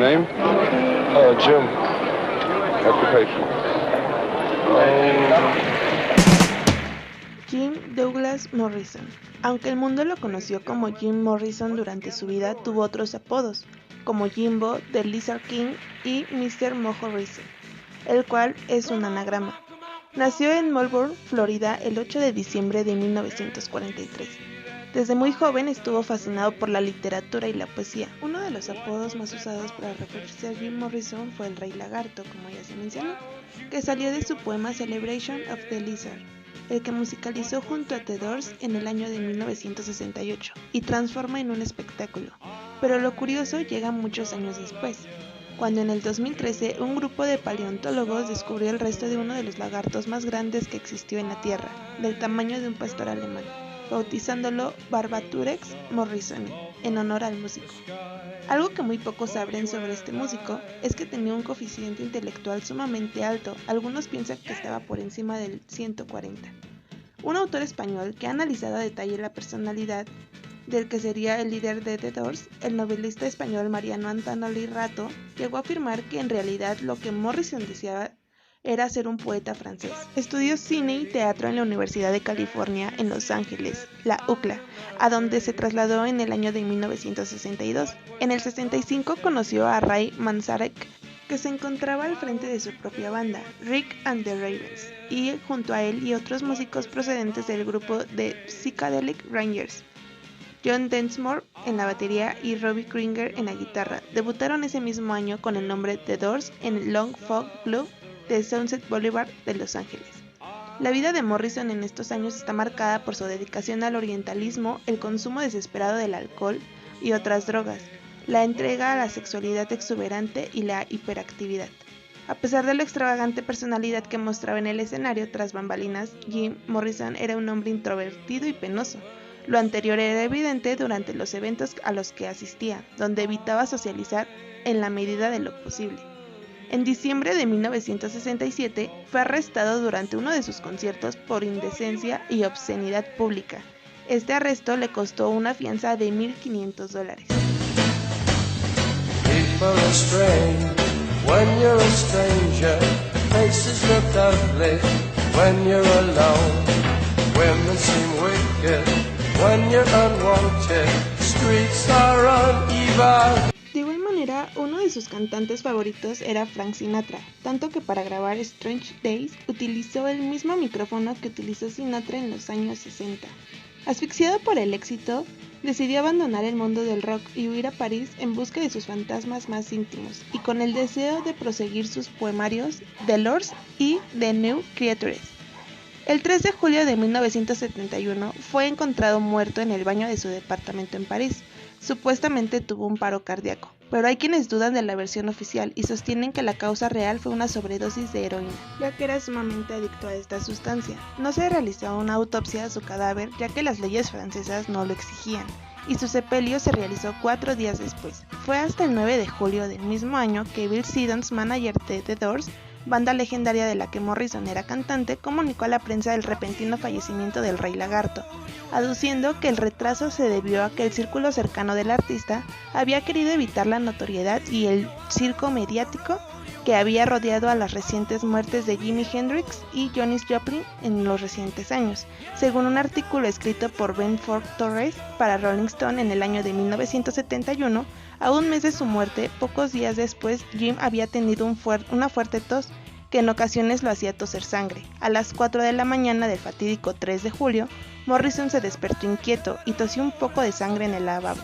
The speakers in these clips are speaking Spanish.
Name? Jim. Occupation? Jim Douglas Morrison. Aunque el mundo lo conoció como Jim Morrison durante su vida, tuvo otros apodos, como Jimbo, The Lizard King y Mr. Morrison, el cual es un anagrama. Nació en Melbourne, Florida, el 8 de diciembre de 1943. Desde muy joven estuvo fascinado por la literatura y la poesía. Uno de los apodos más usados para referirse a Jim Morrison fue el Rey Lagarto, como ya se mencionó, que salió de su poema Celebration of the Lizard, el que musicalizó junto a The Doors en el año de 1968 y transforma en un espectáculo. Pero lo curioso llega muchos años después, cuando en el 2013 un grupo de paleontólogos descubrió el resto de uno de los lagartos más grandes que existió en la Tierra, del tamaño de un pastor alemán, bautizándolo Barbaturex morrisoni, en honor al músico. Algo que muy pocos saben sobre este músico es que tenía un coeficiente intelectual sumamente alto, algunos piensan que estaba por encima del 140. Un autor español que ha analizado a detalle la personalidad del que sería el líder de The Doors, el novelista español Mariano Antonelli Rato, llegó a afirmar que en realidad lo que Morrison deseaba era ser un poeta francés. Estudió cine y teatro en la Universidad de California en Los Ángeles, la UCLA, a donde se trasladó en el año de 1962. En el 65 conoció a Ray Manzarek, que se encontraba al frente de su propia banda, Rick and the Ravens, y junto a él y otros músicos procedentes del grupo de Psychedelic Rangers, John Densmore en la batería y Robbie Krieger en la guitarra, debutaron ese mismo año con el nombre The Doors en Long Fog Blue de Sunset Boulevard de Los Ángeles. La vida de Morrison en estos años está marcada por su dedicación al orientalismo, el consumo desesperado del alcohol y otras drogas, la entrega a la sexualidad exuberante y la hiperactividad. A pesar de la extravagante personalidad que mostraba en el escenario tras bambalinas, Jim Morrison era un hombre introvertido y penoso. Lo anterior era evidente durante los eventos a los que asistía, donde evitaba socializar en la medida de lo posible. En diciembre de 1967 fue arrestado durante uno de sus conciertos por indecencia y obscenidad pública. Este arresto le costó una fianza de $1,500. De igual manera, uno de sus cantantes favoritos era Frank Sinatra, tanto que para grabar Strange Days utilizó el mismo micrófono que utilizó Sinatra en los años 60. Asfixiado por el éxito, decidió abandonar el mundo del rock y huir a París en busca de sus fantasmas más íntimos, y con el deseo de proseguir sus poemarios The Lords y The New Creatures. El 3 de julio de 1971 fue encontrado muerto en el baño de su departamento en París. Supuestamente tuvo un paro cardíaco, pero hay quienes dudan de la versión oficial y sostienen que la causa real fue una sobredosis de heroína, ya que era sumamente adicto a esta sustancia. No se realizó una autopsia a su cadáver, ya que las leyes francesas no lo exigían, y su sepelio se realizó 4 días después. Fue hasta el 9 de julio del mismo año que Bill Siddons, manager de The Doors, banda legendaria de la que Morrison era cantante, comunicó a la prensa el repentino fallecimiento del Rey Lagarto, aduciendo que el retraso se debió a que el círculo cercano del artista había querido evitar la notoriedad y el circo mediático que había rodeado a las recientes muertes de Jimi Hendrix y Janis Joplin en los recientes años, según un artículo escrito por Ben Ford Torres para Rolling Stone en el año de 1971. A un mes de su muerte, pocos días después, Jim había tenido una fuerte tos que en ocasiones lo hacía toser sangre. A las 4 de la mañana del fatídico 3 de julio, Morrison se despertó inquieto y tosió un poco de sangre en el lavabo.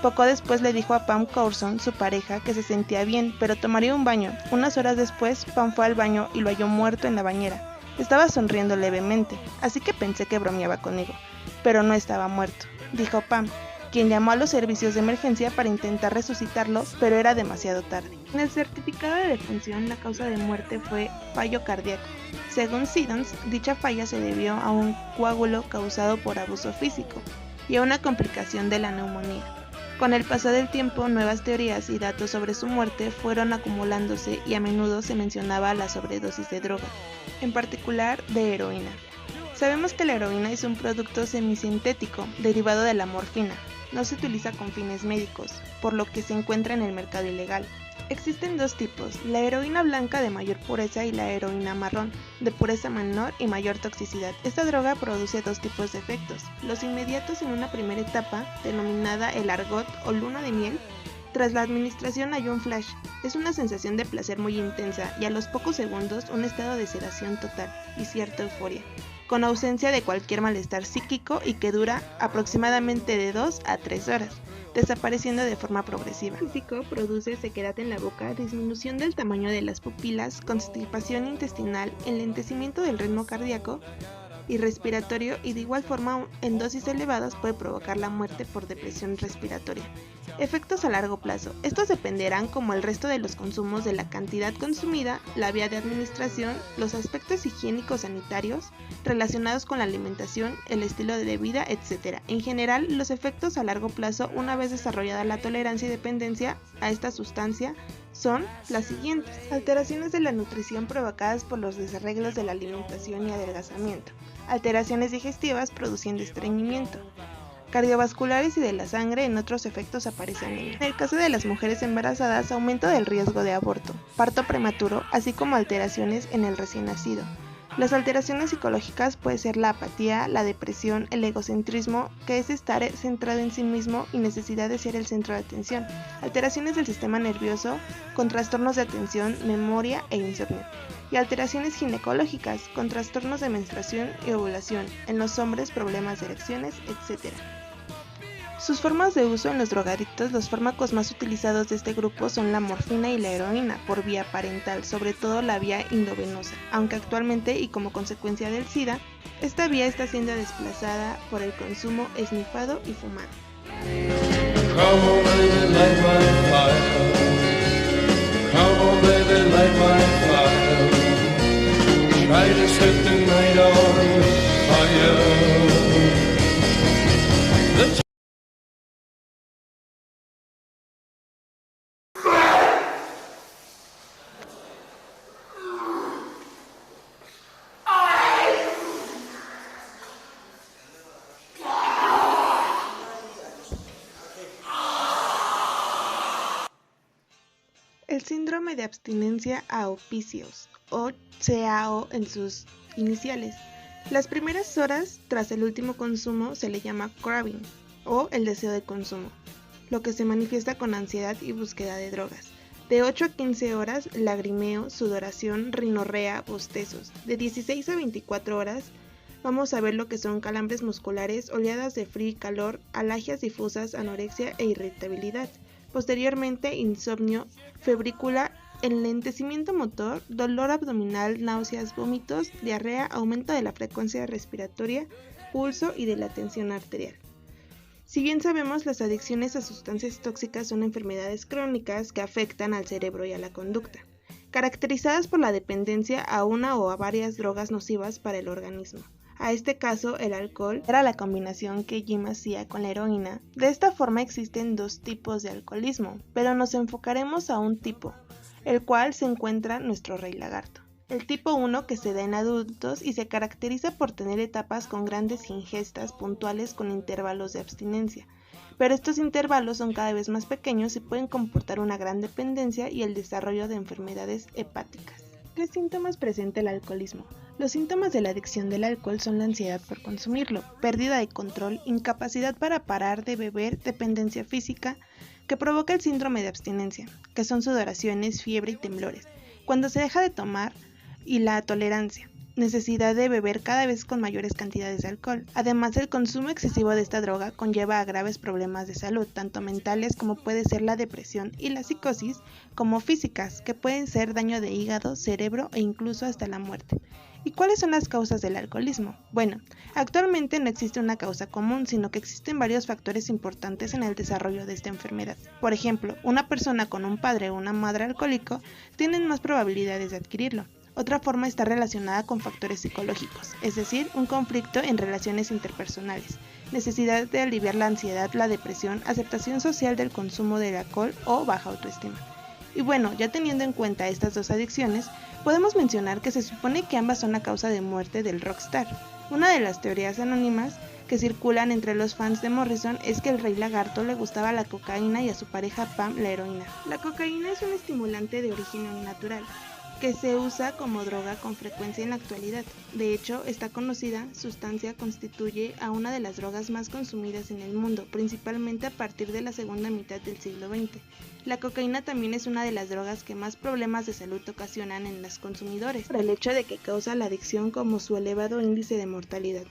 Poco después le dijo a Pam Courson, su pareja, que se sentía bien, pero tomaría un baño. Unas horas después, Pam fue al baño y lo halló muerto en la bañera. Estaba sonriendo levemente, así que pensé que bromeaba conmigo. Pero no estaba muerto, dijo Pam, quien llamó a los servicios de emergencia para intentar resucitarlo, pero era demasiado tarde. En el certificado de defunción, la causa de muerte fue fallo cardíaco. Según Siddons, dicha falla se debió a un coágulo causado por abuso físico y a una complicación de la neumonía. Con el paso del tiempo, nuevas teorías y datos sobre su muerte fueron acumulándose y a menudo se mencionaba la sobredosis de droga, en particular de heroína. Sabemos que la heroína es un producto semisintético derivado de la morfina. No se utiliza con fines médicos, por lo que se encuentra en el mercado ilegal. Existen dos tipos, la heroína blanca de mayor pureza y la heroína marrón, de pureza menor y mayor toxicidad. Esta droga produce dos tipos de efectos, los inmediatos en una primera etapa, denominada el argot o luna de miel. Tras la administración hay un flash, es una sensación de placer muy intensa y a los pocos segundos un estado de sedación total y cierta euforia, con ausencia de cualquier malestar psíquico y que dura aproximadamente de 2 a 3 horas. Desapareciendo de forma progresiva. El físico produce sequedad en la boca, disminución del tamaño de las pupilas, constipación intestinal, enlentecimiento del ritmo cardíaco y respiratorio y de igual forma en dosis elevadas puede provocar la muerte por depresión respiratoria. Efectos a largo plazo. Estos dependerán como el resto de los consumos de la cantidad consumida, la vía de administración, los aspectos higiénicos sanitarios relacionados con la alimentación, el estilo de vida, etc. En general, los efectos a largo plazo, una vez desarrollada la tolerancia y dependencia a esta sustancia, son las siguientes: alteraciones de la nutrición provocadas por los desarreglos de la alimentación y adelgazamiento, alteraciones digestivas produciendo estreñimiento, cardiovasculares y de la sangre. En otros efectos aparece anemia. En el caso de las mujeres embarazadas, aumento del riesgo de aborto, parto prematuro, así como alteraciones en el recién nacido. Las alteraciones psicológicas pueden ser la apatía, la depresión, el egocentrismo, que es estar centrado en sí mismo y necesidad de ser el centro de atención, alteraciones del sistema nervioso, con trastornos de atención, memoria e insomnio, y alteraciones ginecológicas, con trastornos de menstruación y ovulación, en los hombres problemas de erecciones, etc. Sus formas de uso en los drogadictos. Los fármacos más utilizados de este grupo son la morfina y la heroína, por vía parental, sobre todo la vía endovenosa, aunque actualmente y como consecuencia del SIDA, esta vía está siendo desplazada por el consumo esnifado y fumado. El síndrome de abstinencia a opicios, o CAO en sus iniciales. Las primeras horas tras el último consumo se le llama craving, o el deseo de consumo, lo que se manifiesta con ansiedad y búsqueda de drogas. De 8 a 15 horas, lagrimeo, sudoración, rinorrea, bostezos. De 16 a 24 horas, vamos a ver lo que son calambres musculares, oleadas de frío y calor, alalgias difusas, anorexia e irritabilidad. Posteriormente, insomnio, febrícula, enlentecimiento motor, dolor abdominal, náuseas, vómitos, diarrea, aumento de la frecuencia respiratoria, pulso y de la tensión arterial. Si bien sabemos, las adicciones a sustancias tóxicas son enfermedades crónicas que afectan al cerebro y a la conducta, caracterizadas por la dependencia a una o a varias drogas nocivas para el organismo. A este caso, el alcohol era la combinación que Jim hacía con la heroína. De esta forma existen dos tipos de alcoholismo, pero nos enfocaremos a un tipo, el cual se encuentra nuestro rey lagarto. El tipo 1, que se da en adultos y se caracteriza por tener etapas con grandes ingestas puntuales con intervalos de abstinencia, pero estos intervalos son cada vez más pequeños y pueden comportar una gran dependencia y el desarrollo de enfermedades hepáticas. ¿Qué síntomas presenta el alcoholismo? Los síntomas de la adicción del alcohol son la ansiedad por consumirlo, pérdida de control, incapacidad para parar de beber, dependencia física, que provoca el síndrome de abstinencia, que son sudoraciones, fiebre y temblores, cuando se deja de tomar, y la tolerancia, necesidad de beber cada vez con mayores cantidades de alcohol. Además, el consumo excesivo de esta droga conlleva a graves problemas de salud, tanto mentales como puede ser la depresión y la psicosis, como físicas, que pueden ser daño de hígado, cerebro e incluso hasta la muerte. ¿Y cuáles son las causas del alcoholismo? Bueno, actualmente no existe una causa común, sino que existen varios factores importantes en el desarrollo de esta enfermedad. Por ejemplo, una persona con un padre o una madre alcohólico tienen más probabilidades de adquirirlo. Otra forma está relacionada con factores psicológicos, es decir, un conflicto en relaciones interpersonales, necesidad de aliviar la ansiedad, la depresión, aceptación social del consumo del alcohol o baja autoestima. Y bueno, ya teniendo en cuenta estas dos adicciones, podemos mencionar que se supone que ambas son la causa de muerte del rockstar. Una de las teorías anónimas que circulan entre los fans de Morrison es que el Rey Lagarto le gustaba la cocaína y a su pareja Pam la heroína. La cocaína es un estimulante de origen natural, que se usa como droga con frecuencia en la actualidad. De hecho, esta conocida sustancia constituye a una de las drogas más consumidas en el mundo, principalmente a partir de la segunda mitad del siglo XX. La cocaína también es una de las drogas que más problemas de salud ocasionan en los consumidores, por el hecho de que causa la adicción como su elevado índice de mortalidad.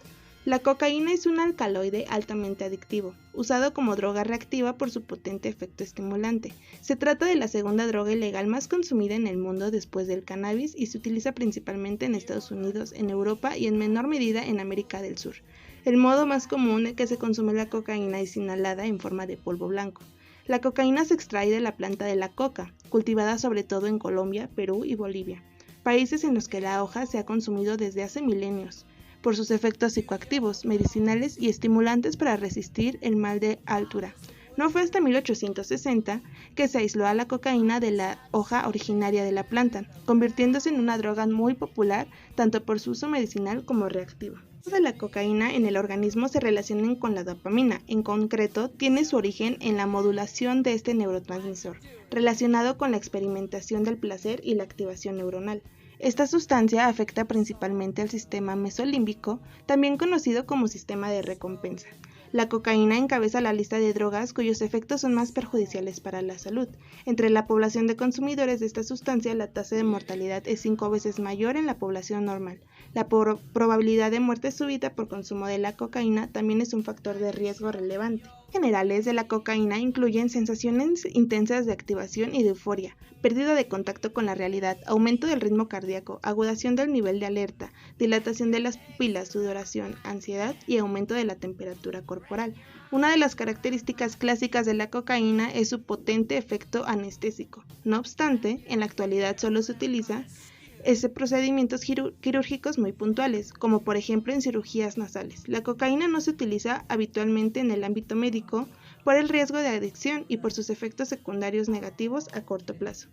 La cocaína es un alcaloide altamente adictivo, usado como droga reactiva por su potente efecto estimulante. Se trata de la segunda droga ilegal más consumida en el mundo después del cannabis y se utiliza principalmente en Estados Unidos, en Europa y en menor medida en América del Sur. El modo más común en que se consume la cocaína es inhalada en forma de polvo blanco. La cocaína se extrae de la planta de la coca, cultivada sobre todo en Colombia, Perú y Bolivia, países en los que la hoja se ha consumido desde hace milenios, por sus efectos psicoactivos, medicinales y estimulantes para resistir el mal de altura. No fue hasta 1860 que se aisló a la cocaína de la hoja originaria de la planta, convirtiéndose en una droga muy popular tanto por su uso medicinal como reactivo. Los de la cocaína en el organismo se relacionan con la dopamina, en concreto tiene su origen en la modulación de este neurotransmisor, relacionado con la experimentación del placer y la activación neuronal. Esta sustancia afecta principalmente al sistema mesolímbico, también conocido como sistema de recompensa. La cocaína encabeza la lista de drogas cuyos efectos son más perjudiciales para la salud. Entre la población de consumidores de esta sustancia, la tasa de mortalidad es 5 veces mayor en la población normal. La probabilidad de muerte súbita por consumo de la cocaína también es un factor de riesgo relevante. Generales de la cocaína incluyen sensaciones intensas de activación y de euforia, pérdida de contacto con la realidad, aumento del ritmo cardíaco, agudación del nivel de alerta, dilatación de las pupilas, sudoración, ansiedad y aumento de la temperatura corporal. Una de las características clásicas de la cocaína es su potente efecto anestésico. No obstante, en la actualidad solo se utiliza procedimientos quirúrgicos muy puntuales, como por ejemplo en cirugías nasales. La cocaína no se utiliza habitualmente en el ámbito médico por el riesgo de adicción y por sus efectos secundarios negativos a corto plazo.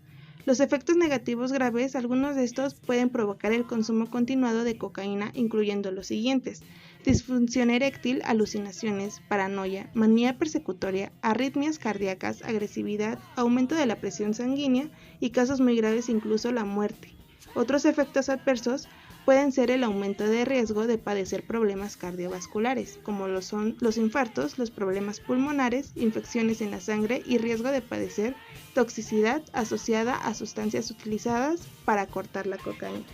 Los efectos negativos graves, algunos de estos pueden provocar el consumo continuado de cocaína, incluyendo los siguientes: disfunción eréctil, alucinaciones, paranoia, manía persecutoria, arritmias cardíacas, agresividad, aumento de la presión sanguínea y casos muy graves incluso la muerte. Otros efectos adversos pueden ser el aumento de riesgo de padecer problemas cardiovasculares, como lo son los infartos, los problemas pulmonares, infecciones en la sangre y riesgo de padecer toxicidad asociada a sustancias utilizadas para cortar la cocaína.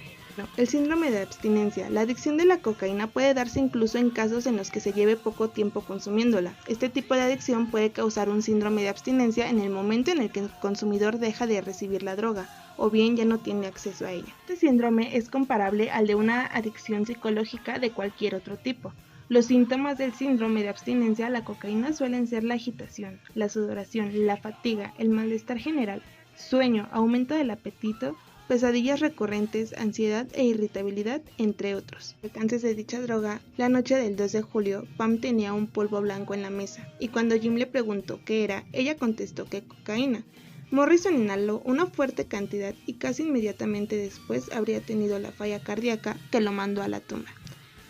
El síndrome de abstinencia. La adicción de la cocaína puede darse incluso en casos en los que se lleve poco tiempo consumiéndola. Este tipo de adicción puede causar un síndrome de abstinencia en el momento en el que el consumidor deja de recibir la droga, o bien ya no tiene acceso a ella. Este síndrome es comparable al de una adicción psicológica de cualquier otro tipo. Los síntomas del síndrome de abstinencia a la cocaína suelen ser la agitación, la sudoración, la fatiga, el malestar general, sueño, aumento del apetito, pesadillas recurrentes, ansiedad e irritabilidad, entre otros. Antes de dicha droga, la noche del 2 de julio, Pam tenía un polvo blanco en la mesa, y cuando Jim le preguntó qué era, ella contestó que cocaína. Morrison inhaló una fuerte cantidad y casi inmediatamente después habría tenido la falla cardíaca que lo mandó a la tumba.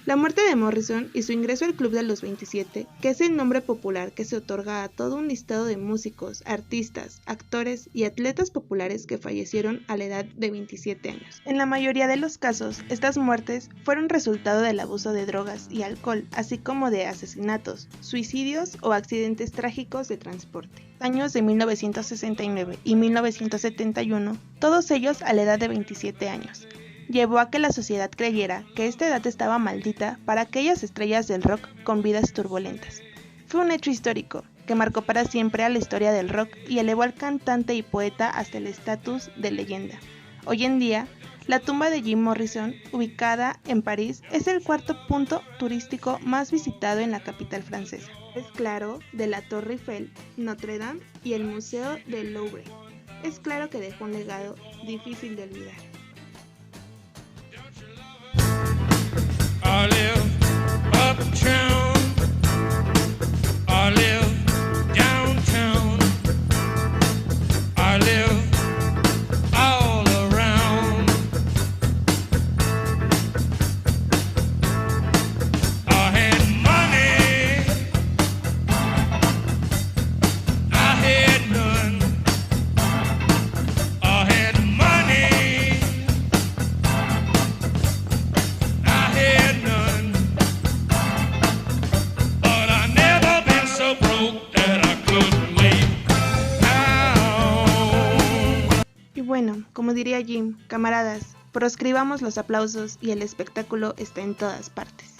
La muerte de Morrison y su ingreso al Club de los 27, que es el nombre popular que se otorga a todo un listado de músicos, artistas, actores y atletas populares que fallecieron a la edad de 27 años. En la mayoría de los casos, estas muertes fueron resultado del abuso de drogas y alcohol, así como de asesinatos, suicidios o accidentes trágicos de transporte. Años de 1969 y 1971, todos ellos a la edad de 27 años. Llevó a que la sociedad creyera que esta edad estaba maldita para aquellas estrellas del rock con vidas turbulentas. Fue un hecho histórico que marcó para siempre a la historia del rock y elevó al cantante y poeta hasta el estatus de leyenda. Hoy en día, la tumba de Jim Morrison, ubicada en París, es el cuarto punto turístico más visitado en la capital francesa. Es claro, de la Torre Eiffel, Notre Dame y el Museo del Louvre. Es claro que dejó un legado difícil de olvidar. I live uptown, I live downtown, I live all around. I had money como diría Jim, camaradas, proscribamos los aplausos y el espectáculo está en todas partes.